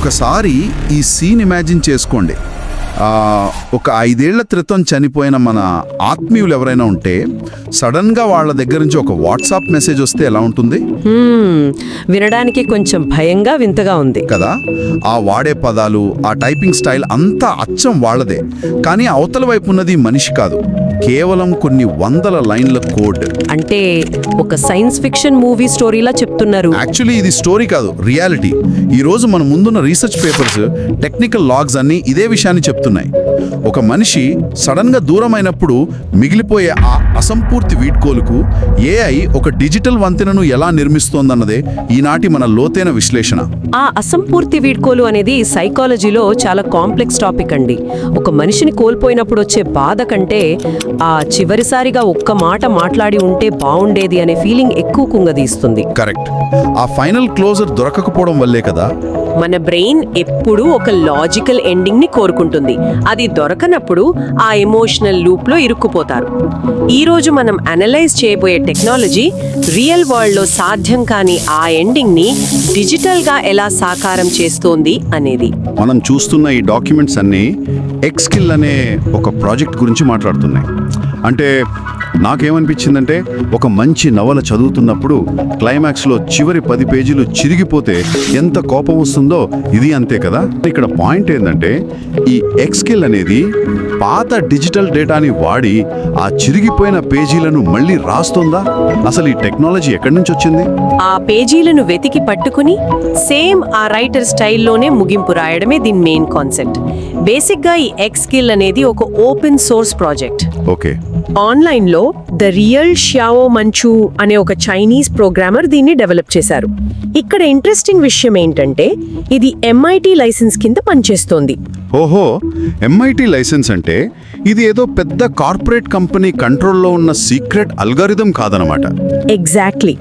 ఒకసారి ఈ scene imagine చేసుకోండి. ఒక 5 ఏళ్ల క్రితం చనిపోయిన మన ఆత్మీయులు ఎవరైనా ఉంటే సడన్గా వాళ్ళ దగ్గర నుంచి ఒక వాట్సాప్ మెసేజ్ వస్తే ఎలా ఉంటుంది వినడానికి కొంచెం భయంగా వింతగా ఉంది కదా. ఆ వాడే పదాలు, ఆ టైపింగ్ స్టైల్ అంతా అచ్చం వాళ్ళదే. కానీ అవతల వైపు ఉన్నది మనిషి కాదు, కేవలం కొన్ని వందల లైన్ల కోడ్. అంటే ఒక సైన్స్ ఫిక్షన్ మూవీ స్టోరీలా చెప్తున్నారు. యాక్చువల్లీ ఇది స్టోరీ కాదు, రియాలిటీ. ఈ రోజు మన ముందున్న రీసెర్చ్ పేపర్స్, టెక్నికల్ లాగ్స్ అన్నీ ఇదే విషయాన్ని చెప్తున్నాయి. ఒక మనిషి సడన్ గా దూరమైనప్పుడు మిగిలిపోయే ఆ అసంపూర్తి వీడ్కోలుకు ఏఐ ఒక డిజిటల్ వంతెనను ఎలా నిర్మిస్తోందన్నదే ఈనాటి మన లోతైన విశ్లేషణ. ఆ అసంపూర్తి వీడ్కోలు అనేది సైకాలజీలో చాలా కాంప్లెక్స్ టాపిక్ అండి. ఒక మనిషిని కోల్పోయినప్పుడు వచ్చే బాధ కంటే ఆ చివరిసారిగా ఒక్క మాట మాట్లాడి ఉంటే బాగుండేది అనే ఫీలింగ్ ఎక్కువ కుంగదీస్తుంది. కరెక్ట్. ఆ ఫైనల్ క్లోజర్ దొరకకపోవడం వల్లే కదా మన బ్రెయిన్ ఎప్పుడూ ఒక లాజికల్ ఎండింగ్ ని కోరుకుంటుంది. అది దొరకనప్పుడు ఆ ఎమోషనల్ లూప్ లో ఇరుక్కుపోతారు. ఈ రోజు మనం అనలైజ్ చేయబోయే టెక్నాలజీ రియల్ వరల్డ్ లో సాధ్యం కాని ఆ ఎండింగ్ ని డిజిటల్ గా ఎలా సాకారం చేస్తోంది అనేది. మనం చూస్తున్న ఈ డాక్యుమెంట్స్ అన్నీ ఎక్స్కిల్ అనే ఒక ప్రాజెక్ట్ గురించి మాట్లాడుతున్నాయి. అంటే నాకేమనిపించిందంటే, ఒక మంచి నవల చదువుతున్నప్పుడు క్లైమాక్స్లో చివరి 10 పేజీలు చిరిగిపోతే ఎంత కోపం వస్తుందో ఇది అంతే కదా. ఇక్కడ పాయింట్ ఏంటంటే, ఈ ఎక్స్కిల్ అనేది పాత డిజిటల్ డేటాని వాడి ఆ చిరిగిపోయిన పేజీలను మళ్ళీ రాస్తుందా? అసలు ఈ టెక్నాలజీ ఎక్కడి నుంచి వచ్చింది? ఆ పేజీలను వెతికి పట్టుకుని సేమ్ ఆ రైటర్ స్టైల్లోనే ముగింపు రాయడమే దీని మెయిన్ కాన్సెప్ట్. బేసిక్గా ఈ ఎక్స్కిల్ అనేది ఒక ఓపెన్ సోర్స్ ప్రాజెక్ట్. ఓకే. ఆన్లైన్లో ద రియల్ షియావో మంచు అనే ఒక చైనీస్ ప్రోగ్రామర్ దీన్ని డెవలప్ చేశారు. ఇక్కడ ఇంట్రెస్టింగ్ విషయం ఏంటంటే, ఇది MIT లైసెన్స్ కింద పనిచేస్తోంది. ఓహో, MIT లైసెన్స్ అంటే ఇది ఏదో పెద్ద కార్పొరేట్ కంపెనీ కంట్రోల్లో ఉన్న సీక్రెట్ అల్గారిథం కాదనమాట. ఎగ్జాక్ట్లీ.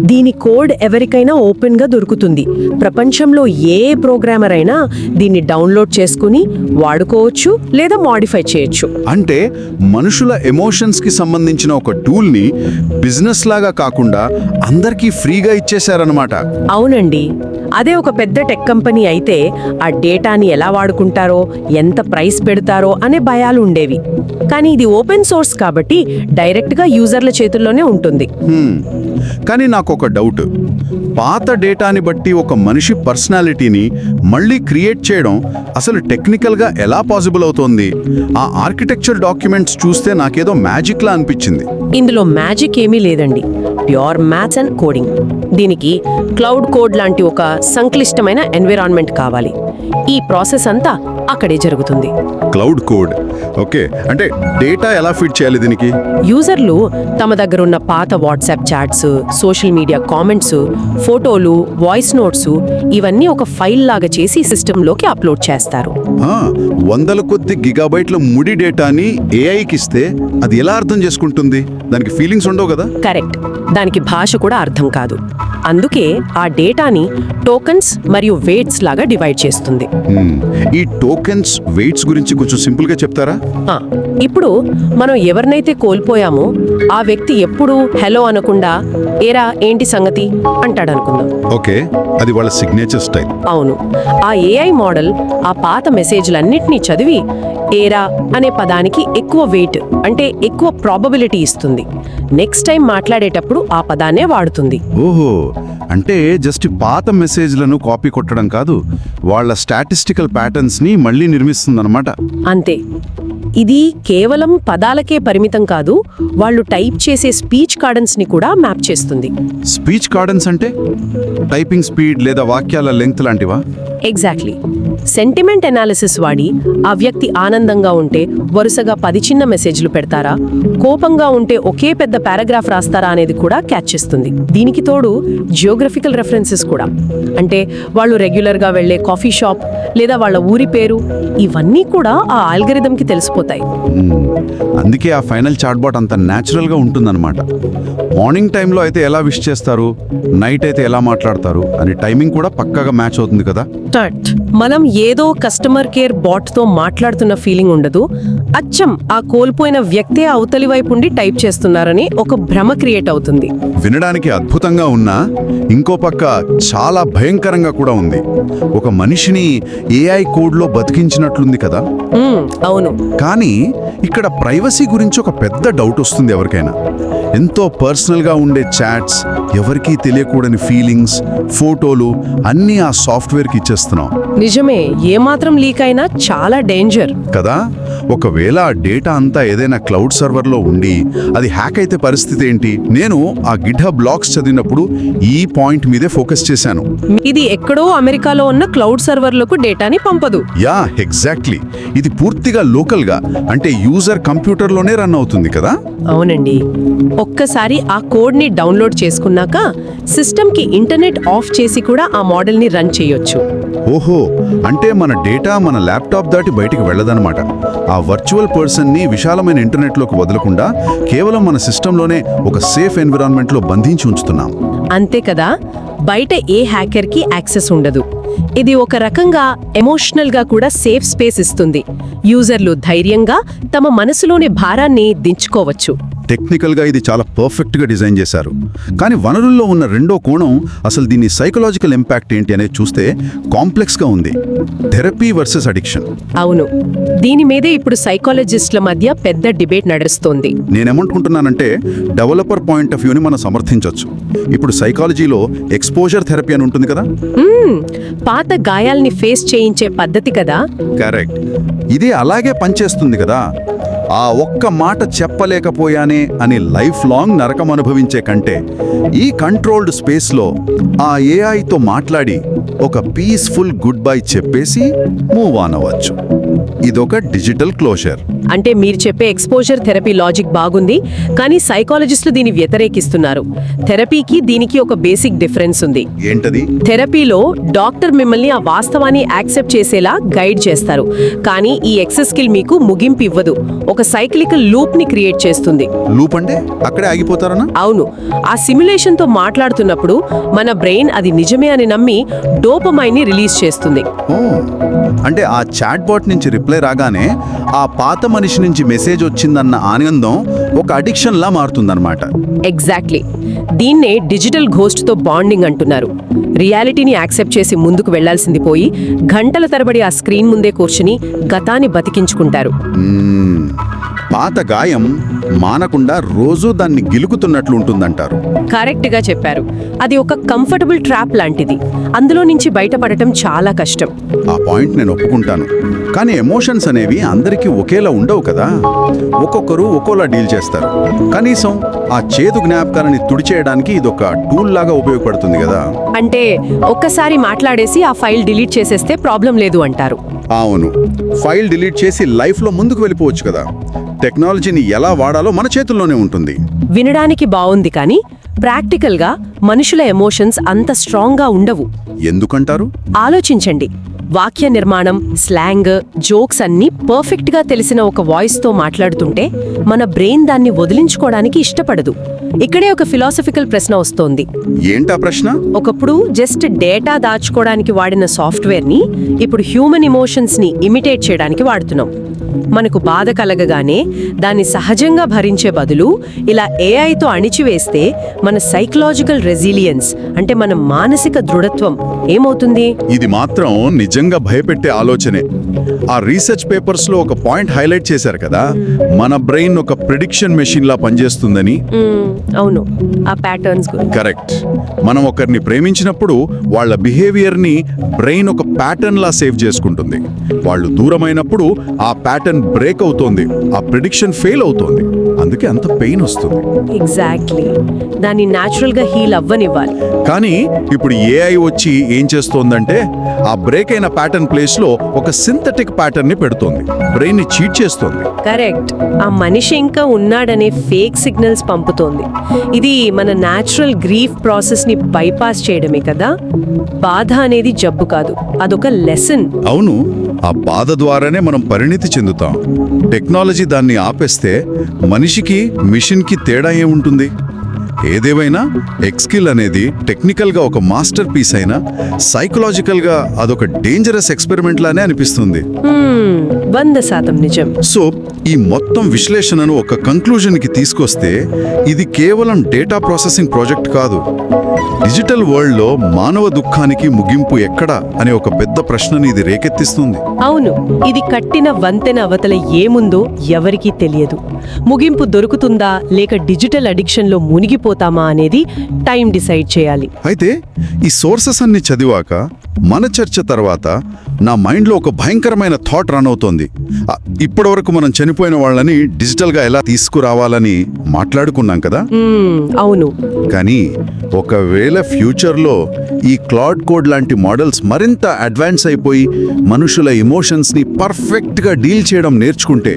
దీని కోడ్ ఎవరికైనా ఓపెన్ గా దొరుకుతుంది. ప్రపంచంలో ఏ ప్రోగ్రామర్ అయినా దీన్ని డౌన్లోడ్ చేసుకుని వాడుకోవచ్చు లేదా మాడిఫై చేయొచ్చు. అంటే మనుషుల ఎమోషన్స్ కి సంబంధించిన ఒక టూల్ ని బిజినెస్ లాగా కాకుండా అందరికీ ఫ్రీగా ఇచ్చేశారనమాట. అవునండి. అదే ఒక పెద్ద టెక్ కంపెనీ అయితే ఆ డేటాని ఎలా వాడుకుంటారో, ఎంత ప్రైస్ పెడతారో అనే భయాలు ఉండేవి. కానీ ఇది ఓపెన్ సోర్స్ కాబట్టి డైరెక్ట్గా యూజర్ల చేతుల్లోనే ఉంటుంది. కానీ నాకు ఒక డౌట్. పాత డేటాని బట్టి ఒక మనిషి పర్సనాలిటీని మళ్ళీ క్రియేట్ చేయడం అసలు టెక్నికల్గా ఎలా పాసిబుల్ అవుతోంది? ఆ ఆర్కిటెక్చర్ డాక్యుమెంట్స్ చూస్తే నాకేదో మ్యాజిక్లా అనిపించింది. ఇందులో మ్యాజిక్ ఏమీ లేదండి. Pure maths and coding. దీనికి క్లౌడ్ కోడ్ లాంటి ఒక సంక్లిష్టమైన ఎన్విరాన్మెంట్ కావాలి. ఈ ప్రాసెస్ అంతా అక్కడే జరుగుతుంది. Cloud code, okay. అంటే డేటా ఎలా ఫిట్ చేయాలి దీనికి? యూజర్లు తమ దగ్గర ఉన్న పాత WhatsApp chats, social media comments, ఫోటోలు, వాయిస్ నోట్స్ ఇవన్నీ ఒక ఫైల్ లాగా చేసి సిస్టంలోకి అప్లోడ్ చేస్తారు. వందల కొద్ది గిగాబైట్ల ముడి డేటాని ఏఐకి ఇస్తే అది ఎలా అర్థం చేసుకుంటుంది? దానికి ఫీలింగ్స్ ఉండవు కదా. కరెక్ట్. దానికి భాష కూడా అర్థం కాదు. అందుకే ఆ డేటాని టోకన్స్ మరియు వెయిట్స్ లాగా డివైడ్ చేస్తుంది. ఈ టోకెన్స్, వెయిట్స్ గురించి కొంచెం సింపుల్ గా చెప్తారా? ఇప్పుడు మనం ఎవరినైతే కోల్పోయామో ఆ వ్యక్తి ఎప్పుడు హలో అనకుండా ఏరా ఏంటి సంగతి అంటాడు అనుకుందాం. ఓకే, అది వాళ్ళ సిగ్నేచర్ స్టైల్. అవును. ఆ AI మోడల్ ఆ పాత మెసేజ్లన్నింటినీ చదివి ఏరా అనే పదానికి ఎక్కువ వెయిట్, అంటే ఎక్కువ ప్రాబబిలిటీ ఇస్తుంది. నెక్స్ట్ టైం మాట్లాడేటప్పుడు ఆ పదాన్నే వాడుతుంది. ఓహో, అంటే జస్ట్ పాత మెసేజ్లను కాపీ కొట్టడం కాదు, వాళ్ళ స్టాటిస్టికల్ ప్యాటర్న్స్ ని మళ్ళీ నిర్మిస్తుందన్నమాట. అంతే. ఇది కేవలం పదాలకే పరిమితం కాదు, వాళ్ళు టైప్ చేసే స్పీచ్ కార్డన్స్ ని కూడా మ్యాప్ చేస్తుంది. స్పీచ్ కార్డన్స్ అంటే టైపింగ్ స్పీడ్ లేదా వాక్యాల లెంగ్త్ లాంటివా? ఎగ్జాక్ట్లీ. సెంటిమెంట్ అనాలిసిస్ వాడి ఆ వ్యక్తి ఆనందంగా ఉంటే వరుసగా 10 చిన్న మెసేజ్లు పెడతారా, కోపంగా ఉంటే ఒకే పెద్ద పారాగ్రాఫ్ రాస్తారా అనేది కూడా క్యాచ్ చేస్తుంది. దీనికి తోడు జియోగ్రఫికల్ రెఫరెన్సెస్ కూడా. అంటే వాళ్ళు రెగ్యులర్గా వెళ్లే కాఫీ షాప్ లేదా వాళ్ళ ఊరి పేరు ఇవన్నీ కూడా ఆ ఆల్గరిథంకి తెలిసిపోతాయి. అందుకే ఆ ఫైనల్ చాట్బాట్ అంత న్యాచురల్గా ఉంటుందన్నమాట. మార్నింగ్ టైంలో అయితే ఎలా విష్ చేస్తారు, నైట్ అయితే ఎలా మాట్లాడతారు అని టైమింగ్ కూడా పక్కాగా మ్యాచ్ అవుతుంది కదా. మనం ఏదో కస్టమర్ కేర్ బాట్తో మాట్లాడుతున్న ఫీలింగ్ ఉండదు. అచ్చం ఆ కోల్పోయిన వ్యక్తే అవతలి వైపు ఉండి టైప్ చేస్తున్నారని ఒక భ్రమ క్రియేట్ అవుతుంది. వినడానికి అద్భుతంగా ఉన్నా ఇంకో పక్క చాలా భయంకరంగా కూడా ఉంది. ఒక మనిషిని ఏఐ కోడ్లో బతికించినట్లుంది కదా. అవును. కానీ ఇక్కడ ప్రైవసీ గురించి ఒక పెద్ద డౌట్ వస్తుంది ఎవరికైనా. ఎంతో పర్సనల్గా ఉండే చాట్స్, ఎవరికీ తెలియకూడని ఫీలింగ్స్, ఫోటోలు అన్నీ ఆ సాఫ్ట్వేర్కి ఇచ్చేస్తున్నాం. నిజమే, ఏమాత్రం లీక్ అయినా చాలా డేంజర్ కదా. ఒకవేళ ఆ డేటా అంతా ఏదైనా క్లౌడ్ సర్వర్లో ఉండి అది హ్యాక్ అయితే పరిస్థితి ఏంటి? నేను ఆ గిట్హబ్ బ్లాగ్స్ చదివినప్పుడు ఈ పాయింట్ మీదే ఫోకస్ చేశాను. ఇది ఎక్కడో అమెరికాలో ఉన్న క్లౌడ్ సర్వర్లకు డేటాని పంపదు. Yeah, exactly. ఇది పూర్తిగా లోకల్గా, అంటే యూజర్ కంప్యూటర్లోనే రన్ అవుతుంది కదా. అవునండి. ఒక్కసారి ఆ కోడ్ని డౌన్లోడ్ చేసుకున్నాక సిస్టమ్కి ఇంటర్నెట్ ఆఫ్ చేసి కూడా ఆ మోడల్ని రన్ చేయొచ్చు. ఓహో, అంటే మన డేటా మన ల్యాప్టాప్ దాటి బయటికి వెళ్ళదన్నమాట. ఆ వర్చువల్ పర్సన్ని విశాలమైన ఇంటర్నెట్లోకి వదలకుండా కేవలం మన సిస్టంలోనే ఒక సేఫ్ ఎన్విరాన్మెంట్లో బంధించి ఉంచుతున్నాం. అంతే కదా, బయట ఏ హ్యాకర్కి యాక్సెస్ ఉండదు. ఇది ఒక రకంగా ఎమోషనల్గా కూడా సేఫ్ స్పేస్ ఇస్తుంది. యూజర్లు ధైర్యంగా తమ మనసులోని భారాన్ని దించుకోవచ్చు. టెక్నికల్గా ఇది చాలా పర్ఫెక్ట్గా డిజైన్ చేశారు. కానీ వనరుల్లో ఉన్న రెండో కోణం, అసలు దీని సైకలాజికల్ ఇంపాక్ట్ ఏంటి అనేది చూస్తే కాంప్లెక్స్గా ఉంది. Therapy versus addiction. అవును, దీని మీదే ఇప్పుడు సైకాలజిస్టుల మధ్య పెద్ద డిబేట్ నడుస్తోంది. నేనేమనుకుంటున్నానంటే, డెవలపర్ పాయింట్ ఆఫ్ వ్యూని మనం సమర్థించవచ్చు. ఇప్పుడు సైకాలజీలో ఎక్స్పోజర్ థెరపీ అని ఉంటుంది కదా. పాత గాయాల్ని ఫేస్ చేయించే పద్ధతి కదా. కరెక్ట్. ఇది అలాగే పనిచేస్తుంది కదా. ఆ ఒక్క మాట చెప్పలేకపోయానే అని లైఫ్ లాంగ్ నరకం అనుభవించే కంటే ఈ కంట్రోల్డ్ స్పేస్లో ఆ ఏఐతో మాట్లాడి ఒక పీస్ఫుల్ గుడ్ బై చెప్పేసి మూవ్ ఆన్ అవ్వచ్చు. ఇదొక డిజిటల్ క్లోజర్. అంటే మీరు చెప్పే ఎక్స్పోజర్ థెరపీ లాజిక్ బాగుంది, కానీ సైకాలజిస్టులు దీన్ని వ్యతిరేకిస్తున్నారు. థెరపీకి దీనికి ఒక బేసిక్ డిఫరెన్స్ ఉంది. ఏంటది? థెరపీలో డాక్టర్ మిమ్మల్ని ఆ వాస్తవాన్ని యాక్సెప్ట్ చేసేలా గైడ్ చేస్తారు, కానీ ఈ ఎక్సెస్ స్కిల్ మీకు ముగింపు ఇవ్వదు. ఒక సైక్లికల్ లూప్ ని క్రియేట్ చేస్తుంది. లూప్ అంటే అక్కడే ఆగిపోతారనా? అవును. ఆ సిమ్యులేషన్ తో మాట్లాడుతున్నప్పుడు మన బ్రెయిన్ అది నిజమే అని నమ్మి డోపమైన్ ని రిలీజ్ చేస్తుంది. అంటే ఆ చాట్ బాట్ నుంచి రిప్లై రాగానే ఆ పాత మనిషి నుంచి మెసేజ్ వచ్చిందన్న ఆనందం ఒక అడిక్షన్ లా మారుతుందన్నమాట. ఎగ్జాక్ట్లీ. దీన్నే డిజిటల్ ఘోస్ట్ తో బాండింగ్ అంటున్నారు. రియాలిటీని యాక్సెప్ట్ చేసి ముందుకు వెళ్లాల్సింది పోయి గంటల తరబడి ఆ స్క్రీన్ ముందే కూర్చుని గతాన్ని బతికించుకుంటారు. పాత గాయం మానకుండా రోజూ దాన్ని గిలుకుతున్నట్లు ఉంటుందంటారు. కరెక్ట్ గా చెప్పారు. అది ఒక కంఫర్టబుల్ ట్రాప్ లాంటిది. అందులో నుంచి బయటపడటం చాలా కష్టం. ఆ పాయింట్ నేను ఒప్పుకుంటాను. కానీ ఎమోషన్స్ అనేవి అందరికీ ఒకేలా ఉండవు కదా. ఒక్కొక్కరు ఒక్కోలా డీల్ చేస్తారు. కనీసం ఆ చేదు జ్ఞాపకాలని తుడిచేయడానికి ఇదొక టూల్ లాగా ఉపయోగపడుతుంది కదా. అంటే ఒక్కసారి మాట్లాడేసి ఆ ఫైల్ డిలీట్ చేసేస్తే ప్రాబ్లం లేదు అంటారు. అవును, ఫైల్ డిలీట్ చేసి లైఫ్లో ముందుకు వెళ్ళిపోవచ్చు కదా. టెక్నాలజీని ఎలా వాడాలో మన చేతుల్లోనే ఉంటుంది. వినడానికి బాగుంది, కానీ ప్రాక్టికల్గా మనుషుల ఎమోషన్స్ అంత స్ట్రాంగ్గా ఉండవు. ఎందుకంటారు? ఆలోచించండి. వాక్య నిర్మాణం, స్లాంగ్, జోక్స్ అన్నీ పర్ఫెక్ట్గా తెలిసిన ఒక వాయిస్తో మాట్లాడుతుంటే మన బ్రెయిన్ దాన్ని వదిలించుకోవడానికి ఇష్టపడదు. ఇక్కడే ఒక ఫిలాసఫికల్ ప్రశ్న వస్తోంది. ఏంటా ప్రశ్న? ఒకప్పుడు జస్ట్ డేటా దాచుకోవడానికి వాడిన సాఫ్ట్వేర్ని ఇప్పుడు హ్యూమన్ ఎమోషన్స్ని ఇమిటేట్ చేయడానికి వాడుతున్నాం. మనకు బాధ కలగగానే దాన్ని సహజంగా భరించే బదులు ఇలా ఏఐతో అణిచివేస్తే మన సైకలాజికల్ రెసిలియన్స్, అంటే మన మానసిక దృఢత్వం ఏమవుతుంది? ఇది మాత్రం నిజంగా భయపెట్టే ఆలోచనే. ఆ రీసెర్చ్ పేపర్స్ లో ఒక పాయింట్ హైలైట్ చేశారు కదా, మన బ్రెయిన్ ఒక ప్రిడిక్షన్ మెషిన్ లా పనిచేస్తుందని. అవును, ఆ ప్యాటర్న్స్. కరెక్ట్. మనం ఒకరిని ప్రేమించినప్పుడు వాళ్ళ బిహేవియర్ ని బ్రెయిన్ ఒక ప్యాటర్న్ లా సేవ్ చేసుకుంటుంది. వాళ్ళు దూరమైనప్పుడు ఆ ప్యాటర్న్ బ్రేక్ అవుతోంది, ఆ ప్రిడిక్షన్ ఫెయిల్ అవుతోంది, అందుకే అంత పెయిన్ వస్తుంది. ఎగ్జాక్ట్లీ, దాన్ని న్యాచురల్గా హీల్ అవ్వనివ్వాలి. కానీ ఇప్పుడు ఏఐ వచ్చి ఏం చేస్తోందంటే ఆ బ్రేక్ అయిన ప్యాటర్న్ ప్లేస్లో ఒక సింథటిక్ ప్యాటర్న్ని పెడుతోంది, బ్రెయిన్ని చీట్ చేస్తోంది. కరెక్ట్, ఆ మనిషి ఇంకా ఉన్నాడనే ఫేక్ సిగ్నల్స్ పంపుతోంది. ఇది మన న్యాచురల్ గ్రీఫ్ ప్రాసెస్ని బైపాస్ చేయడమే కదా. బాధ అనేది జబ్బు కాదు, అదొక లెసన్. అవును, ఆ బాధ ద్వారానే మనం పరిణితి చెందుతాం. టెక్నాలజీ దాన్ని ఆపేస్తే మనిషికి మిషన్కి తేడా ఏముంటుంది? ఏదేమైనా ఎక్స్కిల్ అనేది టెక్నికల్గా ఒక మాస్టర్ పీస్ అయినా సైకలాజికల్గా అదొక డేంజరస్ ఎక్స్పెరిమెంట్ లానే అనిపిస్తుంది. 100% నిజం. సో ఈ మొత్తం విశ్లేషణను ఒక కంక్లూజన్కి తీసుకొస్తే ఇది కేవలం డేటా ప్రాసెసింగ్ ప్రాజెక్ట్ కాదు. డిజిటల్ వరల్డ్లో మానవ దుఃఖానికి ముగింపు ఎక్కడ అనే ఒక పెద్ద ప్రశ్నని ఇది రేకెత్తిస్తుంది. అవును, ఇది కట్టిన వంతెన అవతల ఏముందో ఎవరికీ తెలియదు. ముగింపు దొరుకుతుందా లేక డిజిటల్ అడిక్షన్లో మునిగిపోతామా అనేది టైం డిసైడ్ చేయాలి. అయితే ఈ సోర్సెస్ అన్ని చదివాక మన చర్చ తర్వాత నా మైండ్లో ఒక భయంకరమైన థాట్ రన్ అవుతోంది. ఇప్పటివరకు మనం చనిపోయిన వాళ్ళని డిజిటల్గా ఎలా తీసుకురావాలని మాట్లాడుకున్నాం కదా. అవును, కానీ ఒకవేళ ఫ్యూచర్లో ఈ క్లౌడ్ కోడ్ లాంటి మోడల్స్ మరింత అడ్వాన్స్ అయిపోయి మనుషుల ఎమోషన్స్ని పర్ఫెక్ట్గా డీల్ చేయడం నేర్చుకుంటే,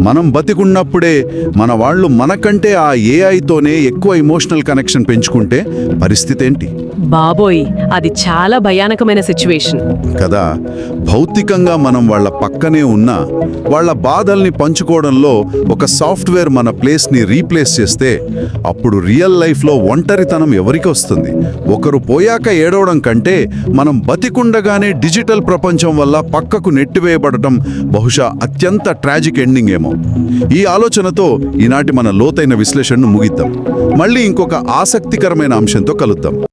మనం బతికున్నప్పుడే మన వాళ్ళు మనకంటే ఆ ఏఐతోనే ఎక్కువ ఎమోషనల్ కనెక్షన్ పెంచుకుంటే పరిస్థితి ఏంటి? బాబోయ్, అది చాలా భయానకమైన సిచ్యువేషన్ కదా. భౌతికంగా మనం వాళ్ళ పక్కనే ఉన్నా వాళ్ళ బాధల్ని పంచుకోవడంలో ఒక సాఫ్ట్వేర్ మన ప్లేస్ని రీప్లేస్ చేస్తే అప్పుడు రియల్ లైఫ్లో ఒంటరితనం ఎవరికి వస్తుంది? ఒకరు పోయాక ఏడవడం కంటే మనం బతికుండగానే డిజిటల్ ప్రపంచం వల్ల పక్కకు నెట్టివేయబడటం బహుశా అత్యంత ట్రాజిక్ ఎండింగ్ ఏమో. ఈ ఆలోచనతో ఈనాటి మన లోతైన విశ్లేషణను ముగిద్దాం. మళ్ళీ ఇంకొక ఆసక్తికరమైన అంశంతో కలుద్దాం.